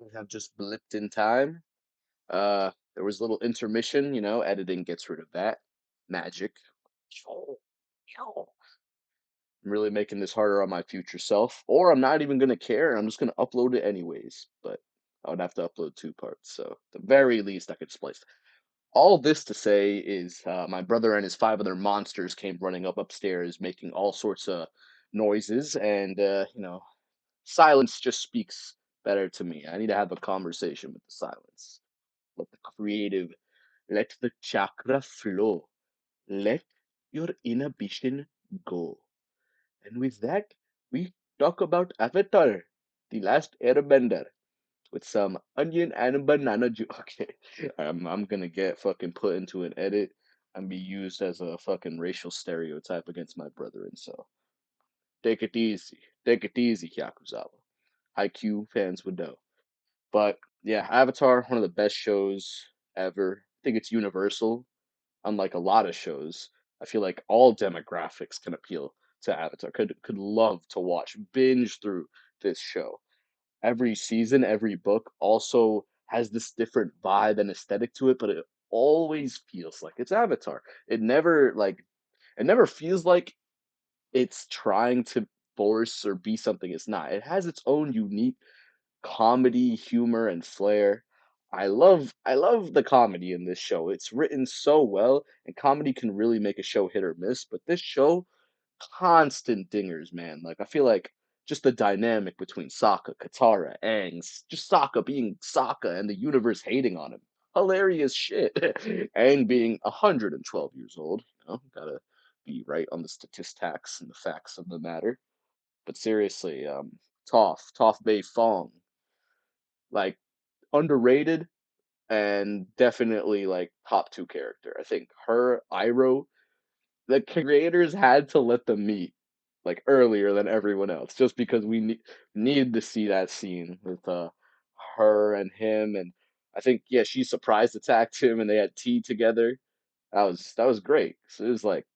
We have just blipped in time. There was a little intermission, editing gets rid of that. Magic. I'm really making this harder on my future self, or I'm not even gonna care. I'm just gonna upload it anyways. But I would have to upload two parts, so at the very least, I could splice. All this to say is, my brother and his five other monsters came running up upstairs, making all sorts of noises, and silence just speaks better to me. I need to have a conversation with the silence. Let the creative, let the chakra flow, let your inhibition go. And with that, we talk about Avatar, The Last Airbender, with some onion and banana juice. Okay, I'm gonna get fucking put into an edit and be used as a fucking racial stereotype against my brethren. So take it easy, Yakuzawa. IQ fans would know. But yeah, Avatar, one of the best shows ever. I think it's universal, unlike a lot of shows. I feel like all demographics can appeal to Avatar. Could love to watch, binge through this show. Every season, every book also has this different vibe and aesthetic to it, but it always feels like it's Avatar. It never feels like it's trying to force or be something it's not. It has its own unique comedy, humor, and flair. I love the comedy in this show. It's written so well, and comedy can really make a show hit or miss. But this show, constant dingers, man. Like I feel like just the dynamic between Sokka, Katara, Aang's, just Sokka being Sokka and the universe hating on him. Hilarious shit. Aang being 112 years old. Gotta be right on the statistics and the facts of the matter. But seriously, Toph Bay Fong, like underrated and definitely like top two character. I think her, Iroh, the creators had to let them meet like earlier than everyone else, just because we need to see that scene with her and him, and I think yeah, she surprise attacked him, and they had tea together. That was great. So it was like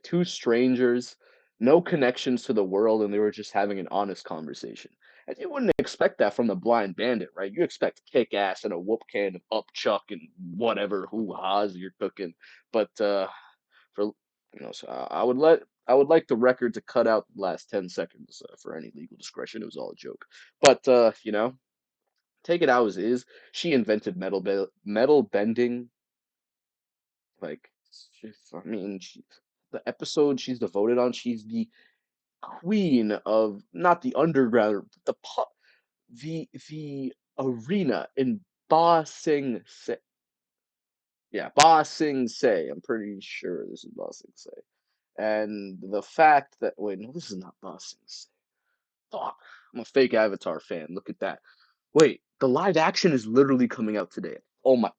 two strangers, no connections to the world, and they were just having an honest conversation. And you wouldn't expect that from the Blind Bandit, right? You expect kick ass and a whoop can of upchuck and whatever hoo ha's you're cooking. But for so I would like the record to cut out the last 10 seconds for any legal discretion. It was all a joke. But take it out as is. She invented metal bending. Like, I mean, the episode she's devoted on, she's the queen of not the underground, the arena in Ba Sing Se. Yeah, Ba Sing Se. I'm pretty sure this is Ba Sing Se. And the fact that wait, no, this is not Ba Sing Se. Fuck, I'm a fake Avatar fan. Look at that. Wait, the live action is literally coming out today. Oh my.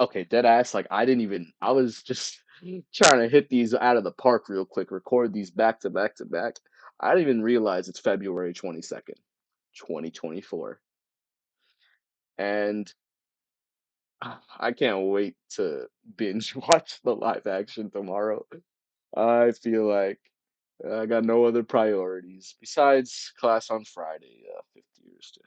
Okay, dead ass. Like I didn't even. I was just trying to hit these out of the park real quick. Record these back to back to back. I didn't even realize it's February 22nd, 2024, and I can't wait to binge watch the live action tomorrow. I feel like I got no other priorities besides class on Friday. 50 years to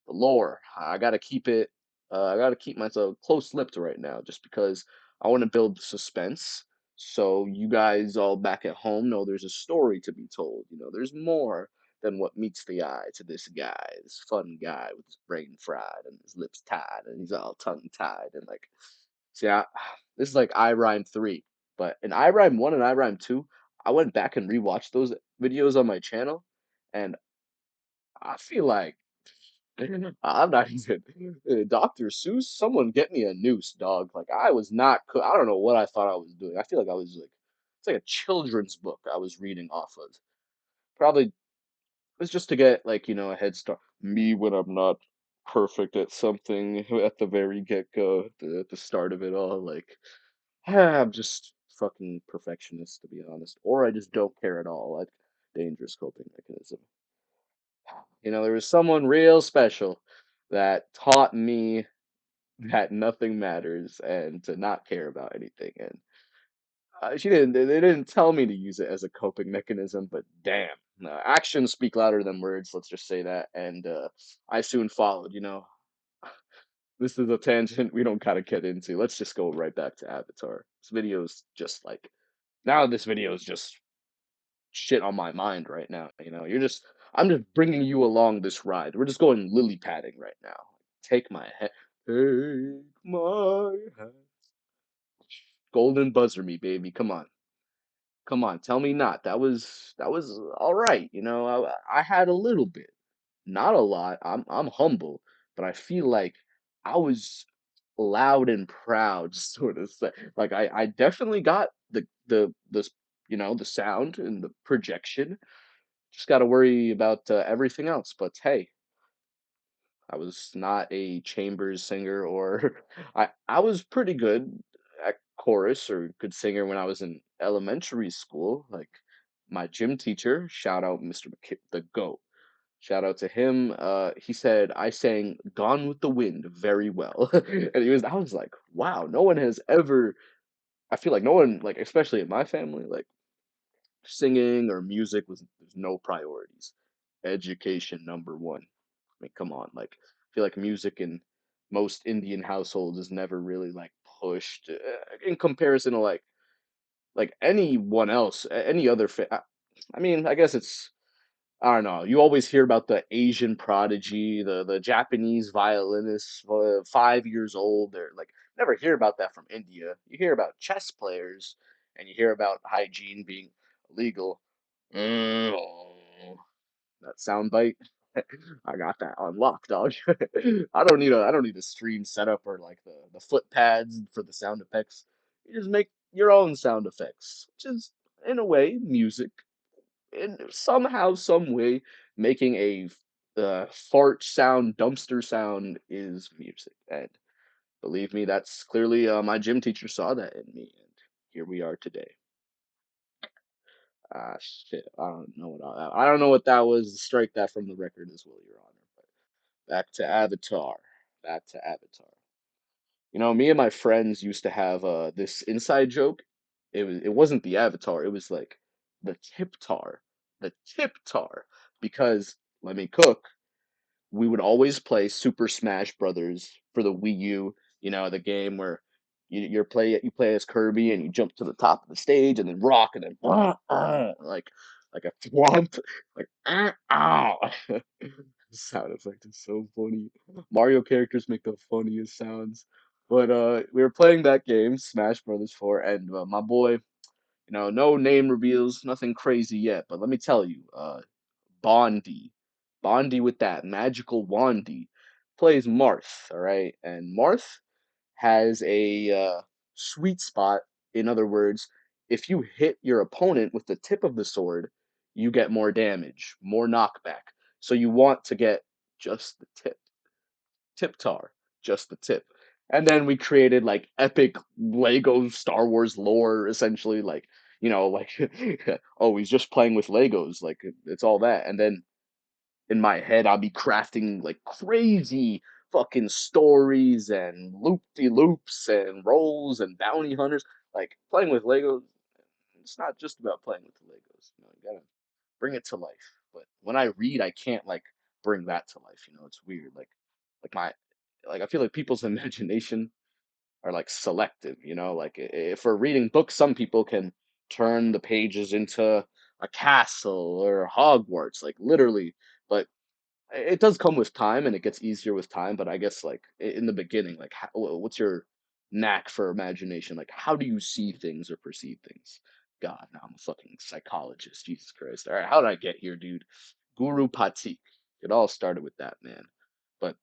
the lore. I gotta keep it. I gotta keep myself close-lipped right now, just because I want to build suspense. So you guys all back at home know there's a story to be told. There's more than what meets the eye to this guy, this fun guy with his brain fried and his lips tied and he's all tongue-tied and like, see, this is like I Rhyme 3, but in I Rhyme 1 and I Rhyme 2, I went back and rewatched those videos on my channel, and I feel like I'm not even Dr. Seuss. Someone get me a noose, dog. Like I was not. I don't know what I thought I was doing. I feel like I was like it's like a children's book I was reading off of. Probably it was just to get like a head start. Me when I'm not perfect at something at the very get go, at the start of it all. Like I'm just fucking perfectionist, to be honest, or I just don't care at all. Like dangerous coping mechanism. There was someone real special that taught me that nothing matters and to not care about anything. And she didn't. They didn't tell me to use it as a coping mechanism, but damn. Actions speak louder than words. Let's just say that. And I soon followed. This is a tangent we don't kind of get into. Let's just go right back to Avatar. This video's just like now. This video is just shit on my mind right now. I'm just bringing you along this ride. We're just going lily padding right now. Take my hand. Take my hand. Golden buzzer me, baby. Come on. Come on. Tell me not. That was all right. I had a little bit. Not a lot. I'm humble, but I feel like I was loud and proud, sort of say. Like I definitely got the sound and the projection. Just got to worry about everything else. But hey, I was not a chambers singer, or I was pretty good at chorus or good singer when I was in elementary school. Like my gym teacher, shout out Mr. the GOAT. Shout out to him. He said I sang "Gone with the Wind" very well, and I was like, wow, no one has ever. I feel like no one, like especially in my family, like singing or music was there's no priorities. Education number one. I mean, come on, like I feel like music in most Indian households is never really like pushed in comparison to like anyone else, any other. I mean, I guess it's I don't know. You always hear about the Asian prodigy, the Japanese violinist, 5 years old. They're like never hear about that from India. You hear about chess players, and you hear about hygiene being illegal. Mm, oh, that sound bite, I got that on lock, dog. I don't need a stream setup or like the foot pads for the sound effects. You just make your own sound effects, which is in a way music in somehow, some way, making a fart sound, dumpster sound is music. And believe me, that's clearly my gym teacher saw that in me, and here we are today. Ah, shit. I don't know what that was. Strike that from the record as well, Your Honor. But back to Avatar. Back to Avatar. Me and my friends used to have this inside joke. It wasn't the Avatar. It was like the Tiptar, the Tiptar, because let me cook. We would always play Super Smash Brothers for the Wii U. The game where you play as Kirby and you jump to the top of the stage and then rock and then like a thwomp, like ow. The sound effect is so funny. Mario characters make the funniest sounds. But we were playing that game, Smash Brothers 4, and my boy, no name reveals, nothing crazy yet, but let me tell you, Bondi. Bondi with that magical Wandy plays Marth, all right? And Marth has a sweet spot. In other words, if you hit your opponent with the tip of the sword, you get more damage, more knockback. So you want to get just the tip. Tiptar, just the tip. And then we created like epic Lego Star Wars lore, essentially, like oh, he's just playing with Legos, like it's all that. And then in my head, I'll be crafting like crazy fucking stories and loop de loops and roles and bounty hunters. Like playing with Legos, it's not just about playing with the Legos. You gotta bring it to life. But when I read, I can't like bring that to life. It's weird. Like my like I feel like people's imagination are like selective. Like if we're reading books, some people can turn the pages into a castle or Hogwarts, like literally. But it does come with time, and it gets easier with time. But I guess like in the beginning, like what's your knack for imagination? Like how do you see things or perceive things? God, now I'm a fucking psychologist. Jesus Christ! All right, how did I get here, dude? Guru Patik. It all started with that man. But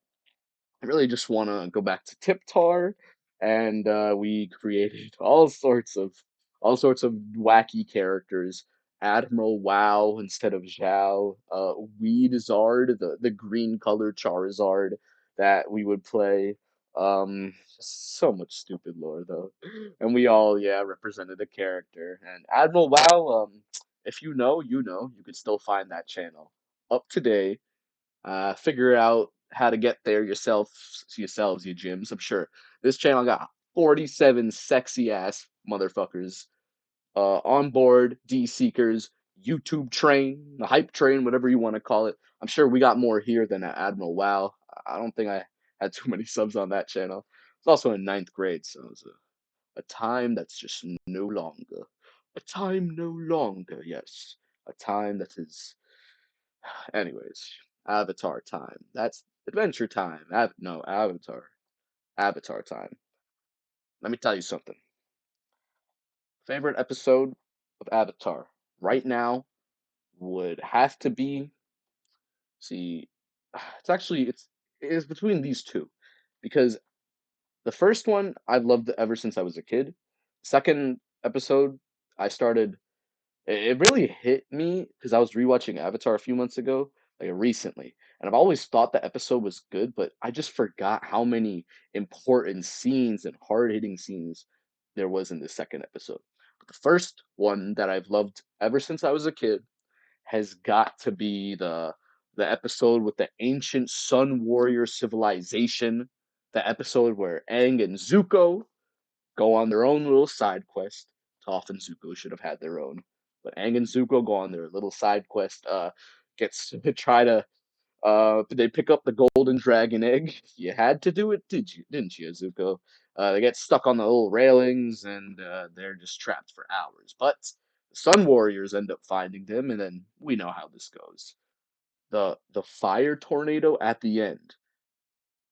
I really just want to go back to Tiptar, and we created all sorts of wacky characters. Admiral Wow instead of Zhao, Weedzard, the green colored Charizard that we would play. So much stupid lore though, and we all represented a character. And Admiral Wow, if you know, you know, you could still find that channel up today. Figure out how to get there yourselves, you gyms. I'm sure this channel got 47 sexy ass motherfuckers on board, D seekers. YouTube train, the hype train, whatever you want to call it. I'm sure we got more here than at Admiral WoW. I don't think I had too many subs on that channel. It's also in ninth grade, so it was a time that's just no longer. A time no longer, yes. A time that is. Anyways, Avatar time. That's Adventure time. No, Avatar. Avatar time. Let me tell you something. Favorite episode of Avatar right now would have to be. See, it's between these two, because the first one I've loved ever since I was a kid. Second episode, I started. It really hit me because I was rewatching Avatar a few months ago, like recently, and I've always thought the episode was good, but I just forgot how many important scenes and hard-hitting scenes there was in the second episode. But the first one that I've loved ever since I was a kid has got to be the episode with the ancient Sun Warrior civilization, the episode where Aang and Zuko go on their own little side quest. Toph and Zuko should have had their own, but Aang and Zuko go on their little side quest. Gets to try to they pick up the golden dragon egg. You had to do it, didn't you, Zuko? They get stuck on the little railings and they're just trapped for hours. But the Sun Warriors end up finding them, and then we know how this goes. The fire tornado at the end.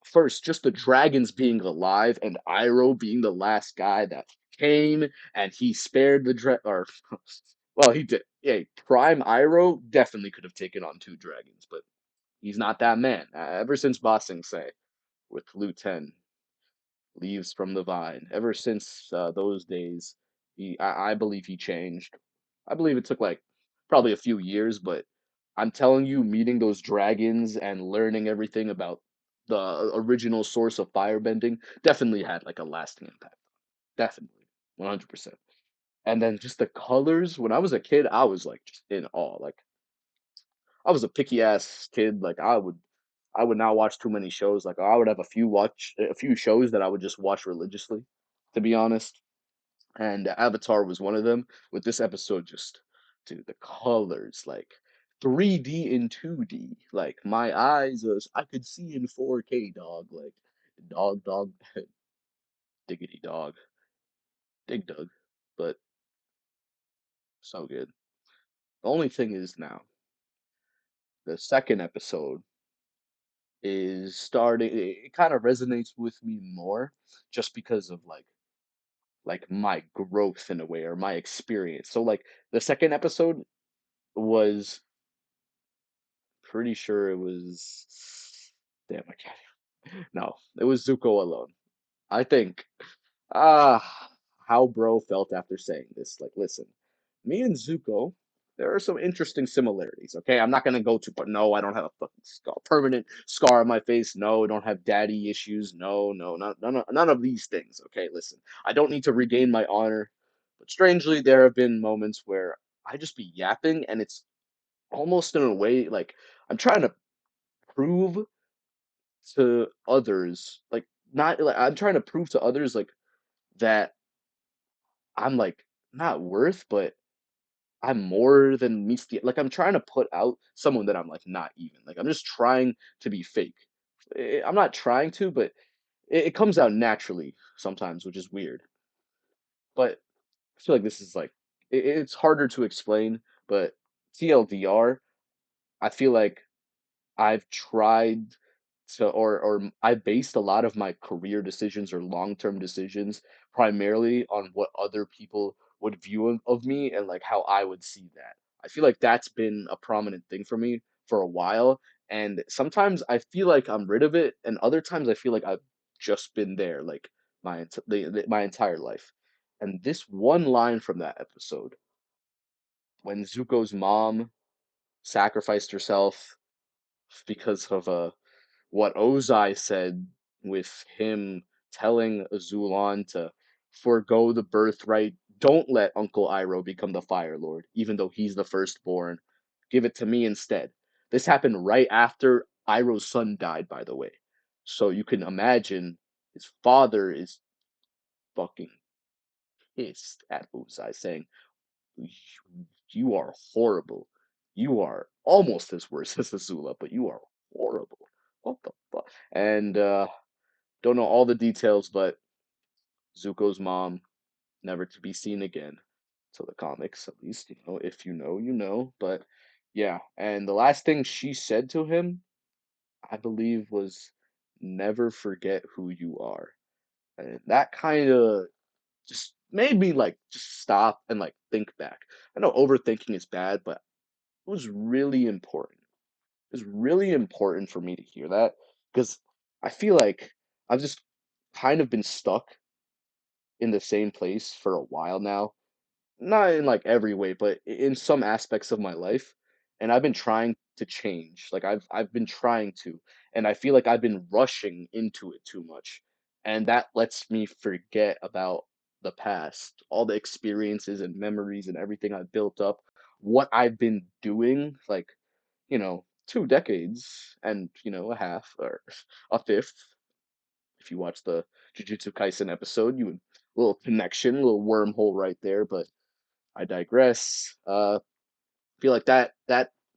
First, just the dragons being alive and Iroh being the last guy that came and he spared the or well, he did. Yeah, Prime Iroh definitely could have taken on two dragons, but he's not that man. Ever since Ba Sing Se with Lu Ten, Leaves from the Vine, ever since those days, I believe he changed. I believe it took like probably a few years, but I'm telling you, meeting those dragons and learning everything about the original source of firebending definitely had like a lasting impact. Definitely, 100%. And then just the colors. When I was a kid, I was like just in awe. Like I was a picky ass kid. Like I would not watch too many shows. Like I would have a few shows that I would just watch religiously, to be honest. And Avatar was one of them. With this episode, just dude, the colors, like 3D and 2D. Like my eyes, I could see in 4K, dog. Like dog, diggity dog, dig dug. But so good. The only thing is now the second episode is starting. It kind of resonates with me more, just because of like my growth in a way or my experience. So like the second episode was pretty sure it was damn I can't no, it was Zuko alone. I think how bro felt after saying this. Like listen, me and Zuko, there are some interesting similarities. Okay, I'm not gonna go to, but no, I don't have a fucking permanent scar on my face. No, I don't have daddy issues. No, no, none of these things. Okay, listen, I don't need to regain my honor. But strangely, there have been moments where I just be yapping, and it's almost in a way like I'm trying to prove to others, like not like I'm trying to prove to others like that I'm like not worth, but I'm more than meets the like I'm trying to put out someone that I'm like not even. Like I'm just trying to be fake. I'm not trying to, but it comes out naturally sometimes, which is weird. But I feel like this is like it's harder to explain, but TLDR, I feel like I've tried to I based a lot of my career decisions or long-term decisions primarily on what other people would view of me and like how I would see that. I feel like that's been a prominent thing for me for a while, and sometimes I feel like I'm rid of it, and other times I feel like I've just been there like my entire life. And this one line from that episode, when Zuko's mom sacrificed herself because of what Ozai said, with him telling Azulon to forego the birthright. Don't let Uncle Iroh become the Fire Lord, even though he's the firstborn. Give it to me instead. This happened right after Iroh's son died, by the way. So you can imagine his father is fucking pissed at Ozai, saying, You are horrible. You are almost as worse as Azula, but you are horrible. What the fuck? And don't know all the details, but Zuko's mom never to be seen again. So the comics, at least, if you know, you know. But yeah, and the last thing she said to him, I believe, was never forget who you are. And that kind of just made me like just stop and like think back. I know overthinking is bad, but it was really important. It was really important for me to hear that because I feel like I've just kind of been stuck in the same place for a while now, not in like every way, but in some aspects of my life. And I've been trying to change. Like I've been trying to, and I feel like I've been rushing into it too much. And that lets me forget about the past, all the experiences and memories and everything I've built up, what I've been doing, like, 2 decades and, a half or a fifth. If you watch the Jujutsu Kaisen episode, you would little connection, little wormhole right there, but I digress. Feel like that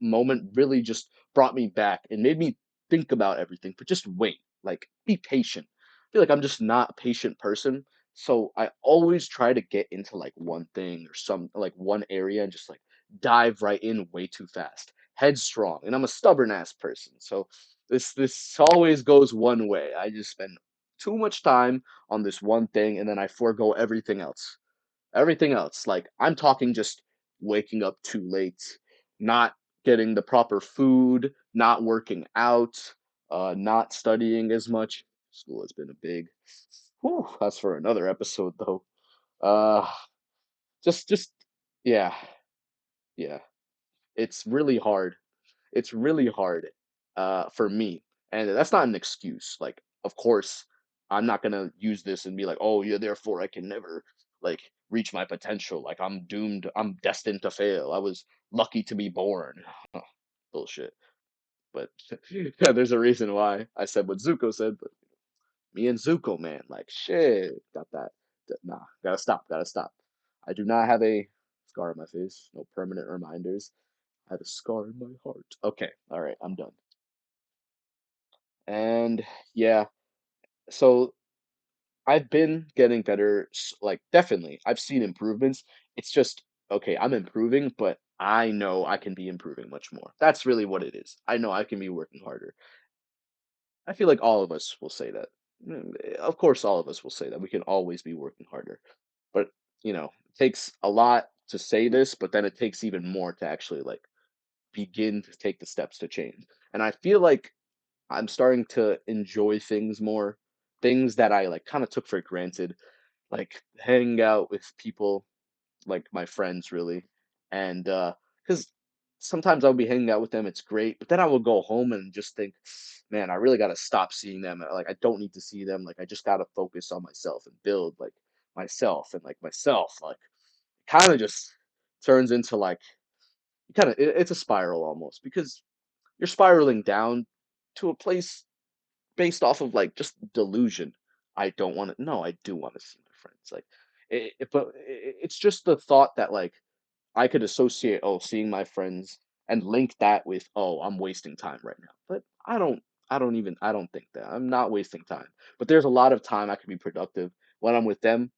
moment really just brought me back and made me think about everything. But just wait, like be patient. I feel like I'm just not a patient person, so I always try to get into like one thing or some like one area and just like dive right in way too fast, headstrong, and I'm a stubborn ass person. So this always goes one way. I just spend too much time on this one thing and then I forego everything else. Everything else, like, I'm talking just waking up too late, not getting the proper food, not working out, not studying as much. School has been a big whew, that's for another episode, though. Uh, just yeah, yeah. It's really hard. It's really hard, for me, and that's not an excuse. Like, of course, I'm not gonna use this and be like, "Oh, yeah, therefore I can never like reach my potential. Like I'm doomed. I'm destined to fail. I was lucky to be born." Bullshit. But yeah, there's a reason why I said what Zuko said. But me and Zuko, man, like shit, got that. Nah, gotta stop. Gotta stop. I do not have a scar on my face. No permanent reminders. I have a scar in my heart. Okay, all right, I'm done. And yeah, so I've been getting better, like definitely. I've seen improvements. It's just okay, I'm improving, but I know I can be improving much more. That's really what it is. I know I can be working harder. I feel like all of us will say that. Of course, all of us will say that. We can always be working harder. But, it takes a lot to say this, but then it takes even more to actually like begin to take the steps to change. And I feel like I'm starting to enjoy things more, things that I like kind of took for granted, like hanging out with people like my friends really. And cuz sometimes I'll be hanging out with them, it's great, but then I will go home and just think, man, I really got to stop seeing them. Like I don't need to see them. Like I just got to focus on myself and build like myself and like myself like kind of just turns into like it's a spiral almost because you're spiraling down to a place based off of like just delusion. I don't want to. No, I do want to see my friends. Like, but it's just the thought that like I could associate seeing my friends and link that with I'm wasting time right now. But I don't. I don't think that I'm not wasting time. But there's a lot of time I can be productive when I'm with them.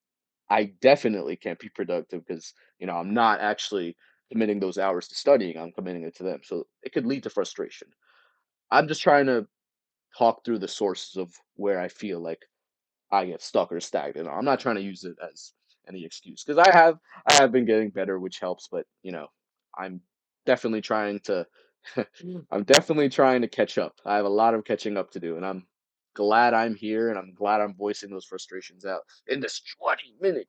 I definitely can't be productive because I'm not actually committing those hours to studying. I'm committing it to them, so it could lead to frustration. I'm just trying to talk through the sources of where I feel like I get stuck or stagnant. I'm not trying to use it as any excuse because I have been getting better, which helps. But I'm definitely trying to I'm definitely trying to catch up. I have a lot of catching up to do, and I'm glad I'm here, and I'm glad I'm voicing those frustrations out in this 20-minute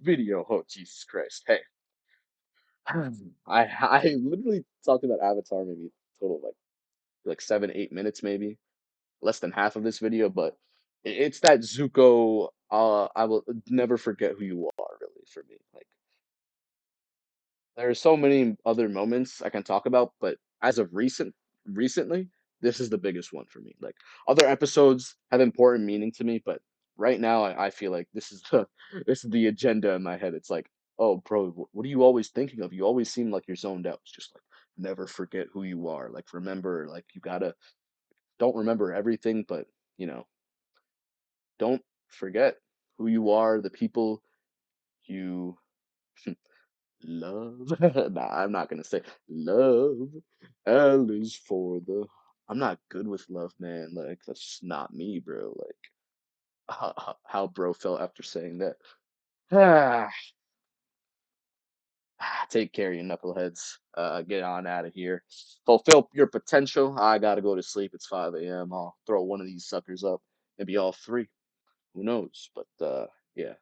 video. Oh Jesus Christ! Hey, I literally talked about Avatar maybe total like 7 8 minutes maybe less than half of this video, but it's that Zuko. I will never forget who you are. Really, for me, like there are so many other moments I can talk about, but as of recently, this is the biggest one for me. Like other episodes have important meaning to me, but right now I feel like this is the this is the agenda in my head. It's like "Oh, bro, what are you always thinking of? You always seem like you're zoned out." It's just like, never forget who you are. Like, remember, like, you gotta don't remember everything, but, you know, don't forget who you are, the people you love. Nah, I'm not gonna say love. L is for the. I'm not good with love, man. Like, that's just not me, bro. Like, how bro felt after saying that. Take care, you knuckleheads. Get on out of here. Fulfill your potential. I gotta go to sleep. It's 5 a.m. I'll throw one of these suckers up. Maybe all three. Who knows? But yeah.